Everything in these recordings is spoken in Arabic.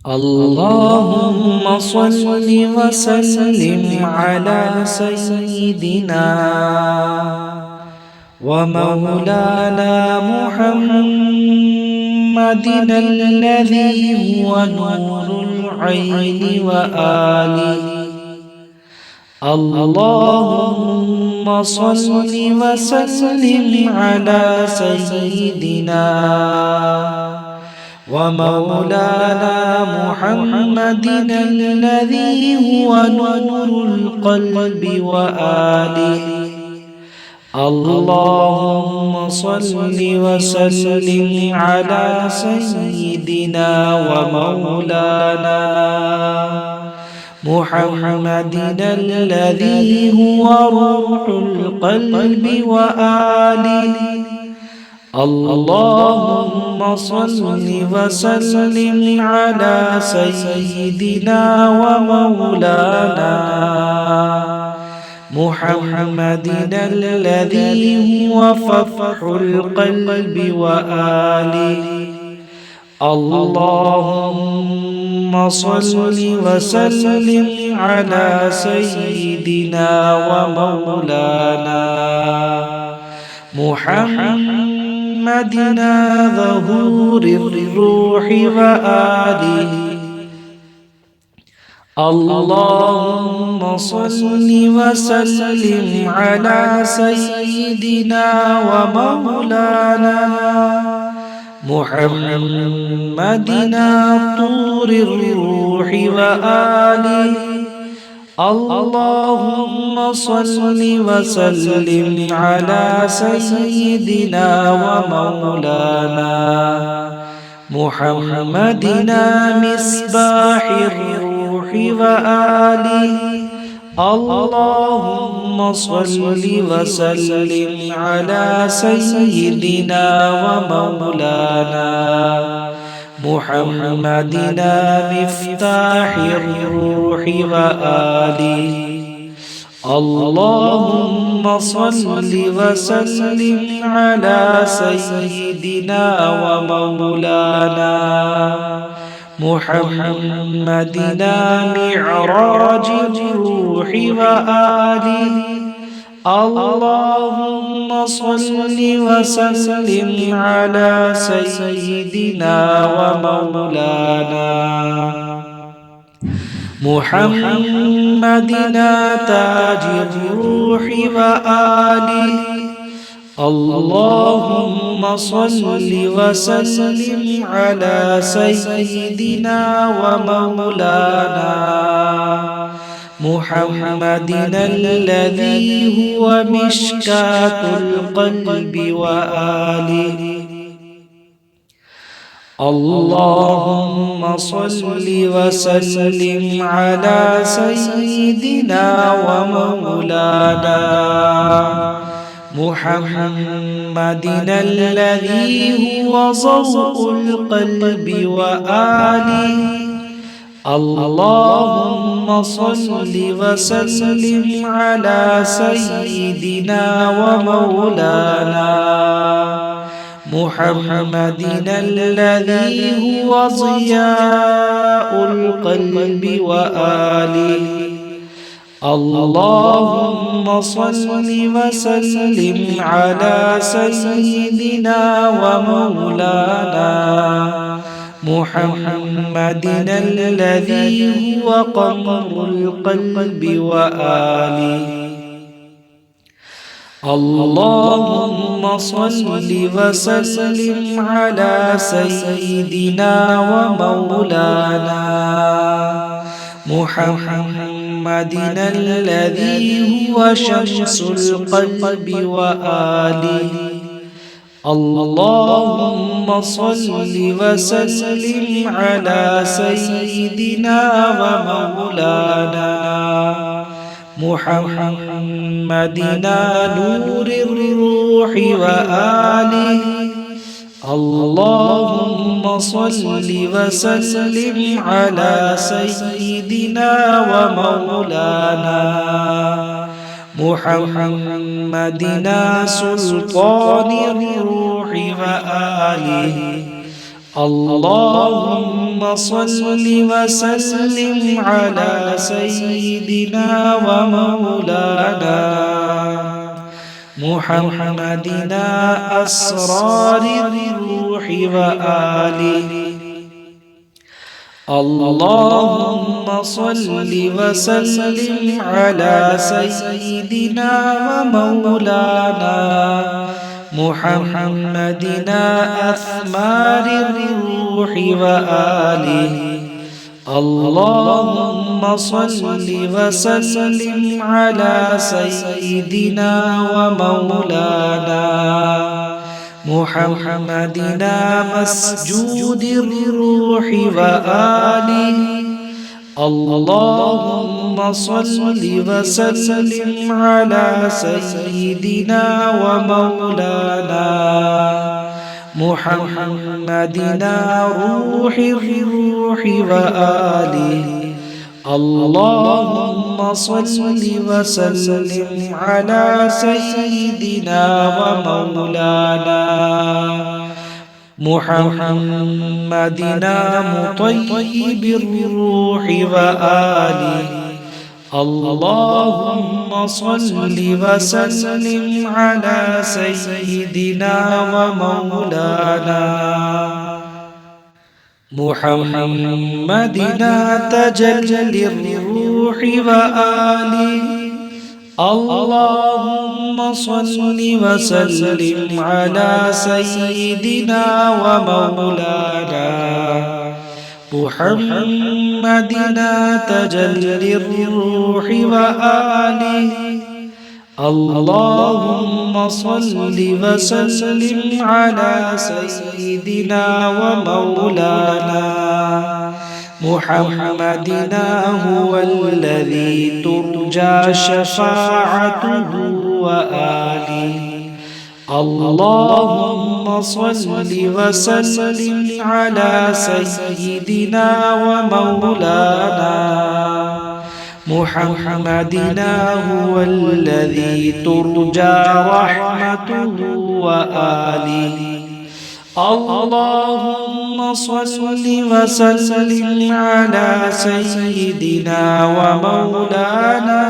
اللهم صل وسلم على سيدنا ومولانا محمد الذي هو نور العين وآله. اللهم صل وسلم على سيدنا ومولانا محمد الذي هو نور القلب وآله. اللهم صل وسلم على سيدنا ومولانا محمد الذي هو روح القلب وآله. اللهم صل وسلم على سيدنا ومولانا محمد الذي هو فتح القلب وآله. اللهم صل وسلم على سيدنا ومولانا محمدنا ظهور الروح وآله. اللهم صل وسلم على سيدنا ومولانا محمدنا طور الروح وآله. اللهم صل وسلم على سيدنا ومولانا محمدنا مصباح الروح وآله. اللهم صل وسلم على سيدنا ومولانا محمدنا مفتاح الروح وآله. اللهم صل وسلم على سيدنا ومولانا محمدنا معراج الروح وآله. اللهم صل وسلم على سيدنا ومولانا محمدنا تاج الروح وآله. اللهم صل وسلم على سيدنا ومولانا محمدنا الذي هو مشكاة القلب وآله. اللهم صل وسلم على سيدنا ومولانا محمدنا الذي هو ضوء القلب وآله. اللهم صل وسلم على سيدنا ومولانا محمدنا الذي هو ضياء القلب وآله. اللهم صل وسلم على سيدنا ومولانا محمدنا الذي هو قمر القلب وآله. اللهم صل وسلم على سيدنا ومولانا محمدنا الذي هو شمس القلب وآله. اللهم صل وسلم على سيدنا ومولانا محمدنا نور الروح وآله. اللهم صل وسلم على سيدنا ومولانا محمدنا سلطان الروح وآله. اللهم صل وسلم على سيدنا ومولانا محمدنا أسرار الروح وآله. اللهم صل وسلم على سيدنا ومولانا محمدنا أثمار الروح وآله. اللهم صل وسلم على سيدنا ومولانا محمدنا مسجود الروح وآله. اللهم صل وسلم على سيدنا ومولانا محمدنا روح الروح وآله. اللهم صل وسلم على سيدنا ومولانا محمدنا مطيب الروح وآله. اللهم صل وسلم على سيدنا ومولانا محمدنا تجلي الروح وآله. اللهم صل وسلم على سيدنا ومولانا محمدنا تجلي الروح وآله. اللهم صل وسلم على سيدنا ومولانا محمدنا هو الذي ترجى شفاعته وآله. اللهم صل وسلم على سيدنا ومولانا محمدنا هو الذي ترجى رحمته وآله. اللهم صل وسلم على سيدنا ومولانا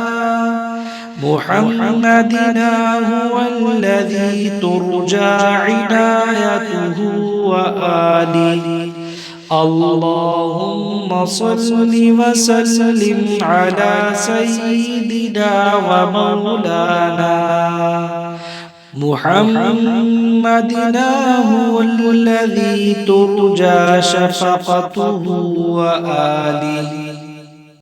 محمدنا هو الذي ترجى عنايته وآله. اللهم صل وسلم على سيدنا ومولانا محمدنا هو الذي ترجى شفقته وآله.